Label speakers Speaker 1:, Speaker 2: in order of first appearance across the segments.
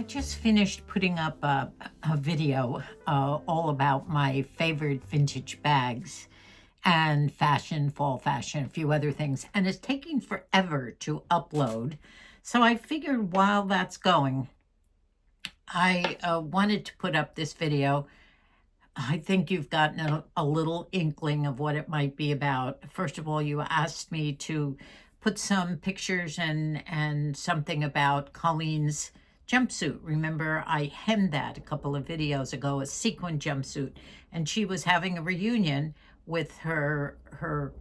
Speaker 1: just finished putting up a video all about my favorite vintage bags and fashion, fall fashion, a few other things, and it's taking forever to upload. So I figured while that's going, I wanted to put up this video. I think you've gotten a little inkling of what it might be about. First of all, you asked me to put some pictures and something about Colleen's jumpsuit. Remember, I hemmed that a couple of videos ago, a sequin jumpsuit, and she was having a reunion with her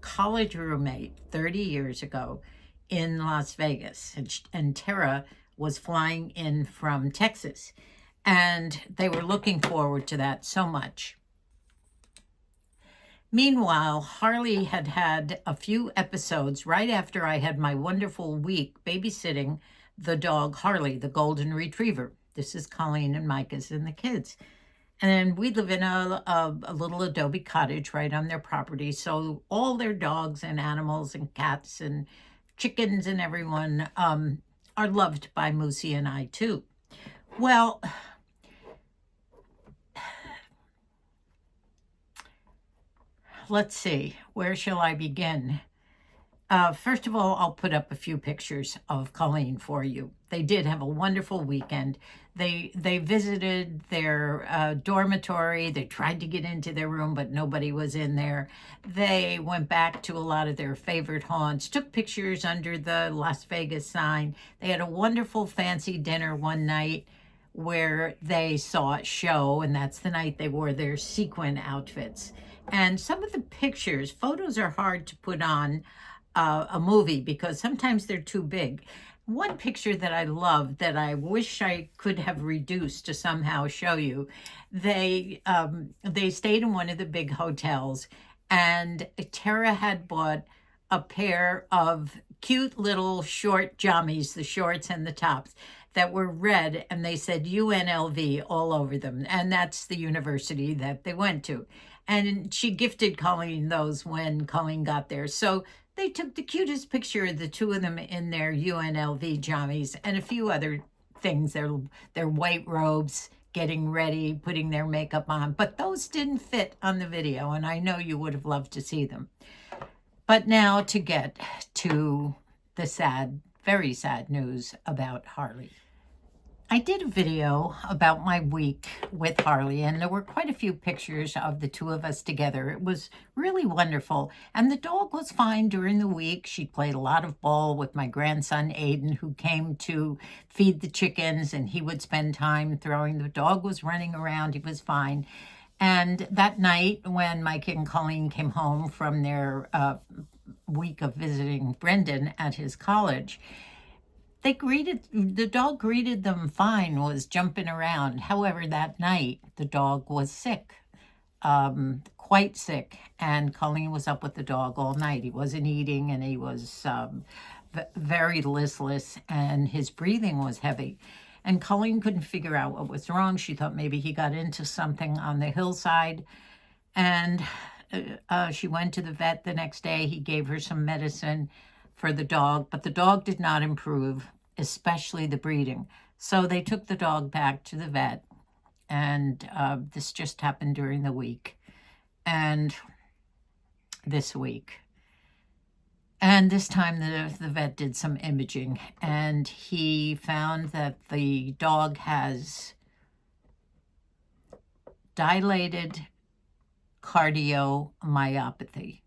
Speaker 1: college roommate 30 years ago in Las Vegas, and Tara was flying in from Texas, and they were looking forward to that so much. Meanwhile, Harley had had a few episodes right after I had my wonderful week babysitting the dog Harley, the golden retriever. This is Colleen and Micah's and the kids. And we live in a little adobe cottage right on their property. So all their dogs and animals and cats and chickens and everyone are loved by Moosey and I too. Well, let's see, where shall I begin? First of all, I'll put up a few pictures of Colleen for you. They did have a wonderful weekend. They visited their dormitory. They tried to get into their room, but nobody was in there. They went back to a lot of their favorite haunts, took pictures under the Las Vegas sign. They had a wonderful fancy dinner one night where they saw a show, and that's the night they wore their sequin outfits. And some of the pictures, photos are hard to put on a movie because sometimes they're too big. One picture that I love that I wish I could have reduced to somehow show you, they stayed in one of the big hotels, and Tara had bought a pair of cute little short jammies, the shorts and the tops, that were red, and they said UNLV all over them, and that's the university that they went to. And she gifted Colleen those when Colleen got there. So they took the cutest picture of the two of them in their UNLV jammies and a few other things, their white robes, getting ready, putting their makeup on. But those didn't fit on the video, and I know you would have loved to see them. But now to get to the sad, very sad news about Harley. I did a video about my week with Harley, and there were quite a few pictures of the two of us together. It was really wonderful, and the dog was fine during the week. She played a lot of ball with my grandson, Aiden, who came to feed the chickens, and he would spend time throwing. The dog was running around. He was fine. And that night, when Mike and Colleen came home from their week of visiting Brendan at his college, the dog greeted them fine, was jumping around. However, that night, the dog was sick, quite sick, and Colleen was up with the dog all night. He wasn't eating, and he was very listless, and his breathing was heavy. And Colleen couldn't figure out what was wrong. She thought maybe he got into something on the hillside, and she went to the vet the next day. He gave her some medicine for the dog, but the dog did not improve, especially the breathing. So they took the dog back to the vet, and this just happened during the week and this week. And this time the vet did some imaging, and he found that the dog has dilated cardiomyopathy.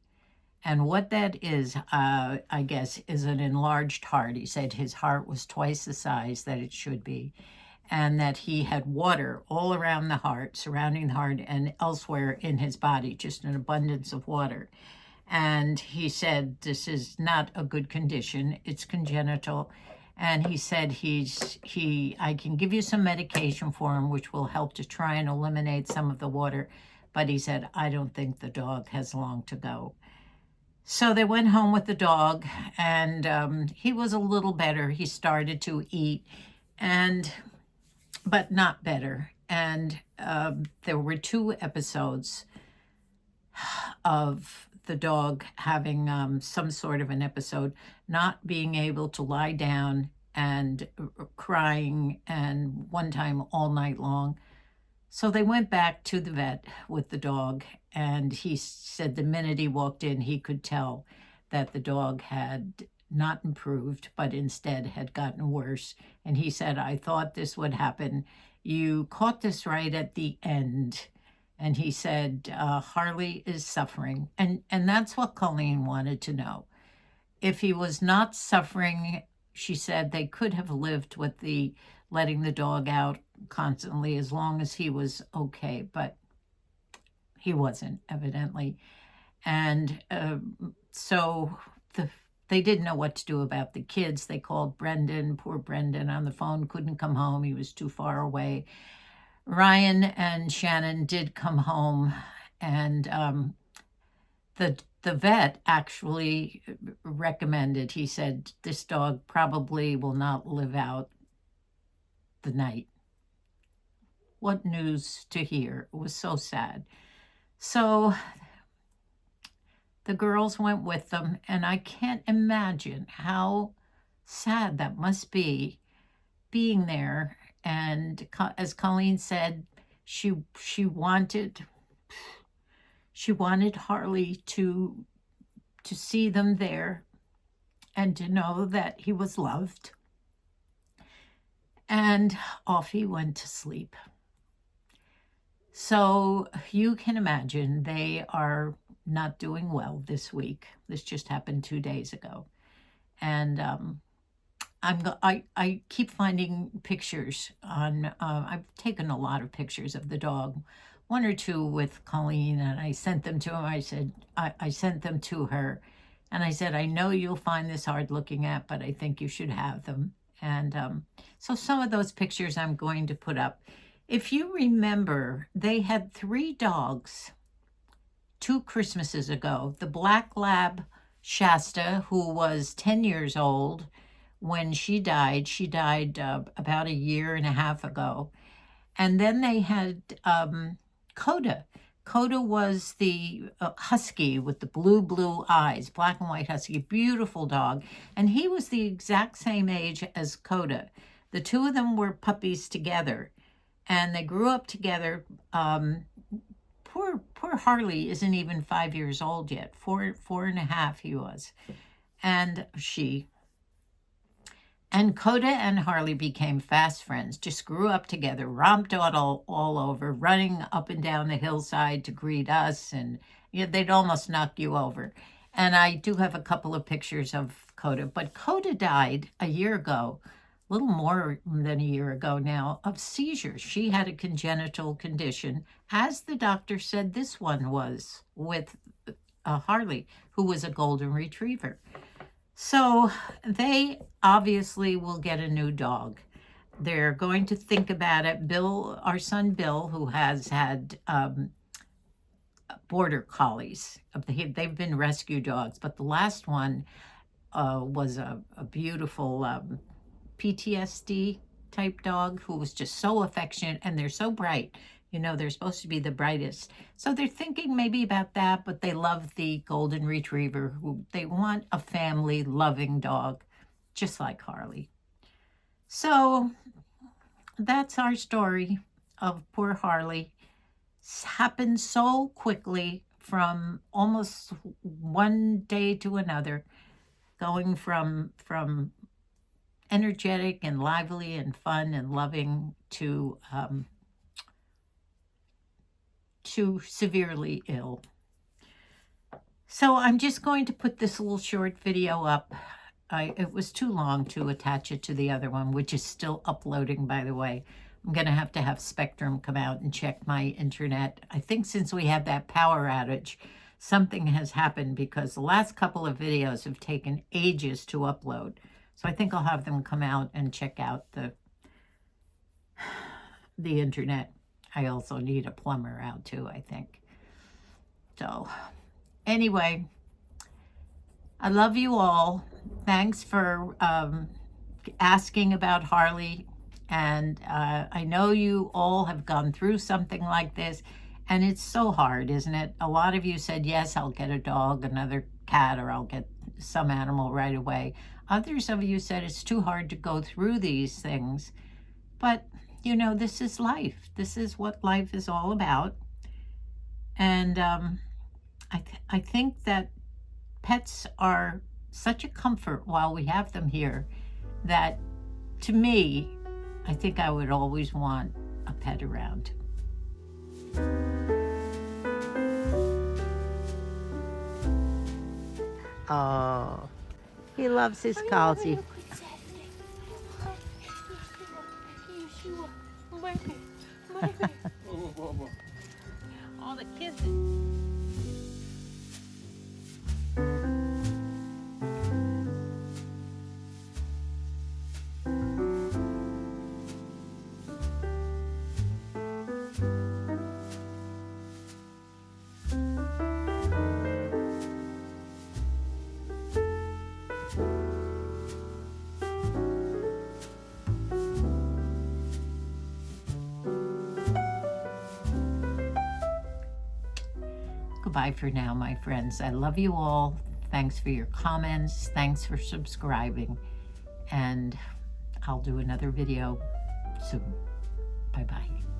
Speaker 1: And what that is, I guess, is an enlarged heart. He said his heart was twice the size that it should be, and that he had water all around the heart, surrounding the heart, and elsewhere in his body, just an abundance of water. And he said, this is not a good condition. It's congenital. And he said, I can give you some medication for him, which will help to try and eliminate some of the water. But he said, I don't think the dog has long to go. So they went home with the dog, and he was a little better. He started to eat, but not better. And there were 2 episodes of the dog having some sort of an episode, not being able to lie down and crying, and one time all night long. So they went back to the vet with the dog, and he said the minute he walked in, he could tell that the dog had not improved, but instead had gotten worse. And he said, I thought this would happen. You caught this right at the end. And he said, Harley is suffering. And that's what Colleen wanted to know. If he was not suffering, she said they could have lived with the letting the dog out constantly as long as he was okay, but he wasn't, evidently. And so they didn't know what to do about the kids. They called Brendan, poor Brendan, on the phone, couldn't come home. He was too far away. Ryan and Shannon did come home, and the vet actually recommended, he said, this dog probably will not live out the night. What news to hear. It was so sad. So the girls went with them, and I can't imagine how sad that must be, being there. And as Colleen said, she wanted Harley to see them there and to know that he was loved. And off he went to sleep. So you can imagine they are not doing well this week. This just happened 2 days ago. And I keep finding pictures on, I've taken a lot of pictures of the dog, 1 or 2 with Colleen, and I sent them to him. I said, I sent them to her, and I said, I know you'll find this hard looking at, but I think you should have them. And so some of those pictures I'm going to put up. If you remember, they had 3 dogs 2 Christmases ago. The black lab, Shasta, who was 10 years old when she died. She died about 1.5 years ago. And then they had Kota. Kota was the husky with the blue eyes, black and white husky, beautiful dog. And he was the exact same age as Kota. The 2 of them were puppies together, and they grew up together. Poor Harley isn't even 5 years old yet. 4.5 he was. And she. And Kota and Harley became fast friends, just grew up together, romped all over, running up and down the hillside to greet us, and they'd almost knock you over. And I do have a couple of pictures of Kota, but Kota died 1 year ago, a little more than 1 year ago now, of seizures. She had a congenital condition, as the doctor said this one was with Harley, who was a golden retriever. So they obviously will get a new dog. They're going to think about it. Bill, our son Bill, who has had border collies, they've been rescue dogs, but the last one was a beautiful PTSD type dog who was just so affectionate, and they're so bright. They're supposed to be the brightest. So they're thinking maybe about that, but they love the golden retriever. They want a family loving dog, just like Harley. So that's our story of poor Harley. It's happened so quickly, from almost one day to another, going from energetic and lively and fun and loving to severely ill. So I'm just going to put this little short video up. It was too long to attach it to the other one, which is still uploading, by the way. I'm going to have Spectrum come out and check my internet. I think since we had that power outage, something has happened, because the last couple of videos have taken ages to upload. So I think I'll have them come out and check out the internet. I also need a plumber out too, I think. So anyway, I love you all. Thanks for asking about Harley. And I know you all have gone through something like this, and it's so hard, isn't it? A lot of you said, yes, I'll get a dog, another cat, or I'll get some animal right away. Others of you said it's too hard to go through these things. But, you know, this is life. This is what life is all about. And I think that pets are such a comfort while we have them here that, to me, I think I would always want a pet around. Oh, he loves his Calzy. All the kisses. Goodbye for now, my friends. I love you all. Thanks for your comments. Thanks for subscribing. And I'll do another video soon. Bye-bye.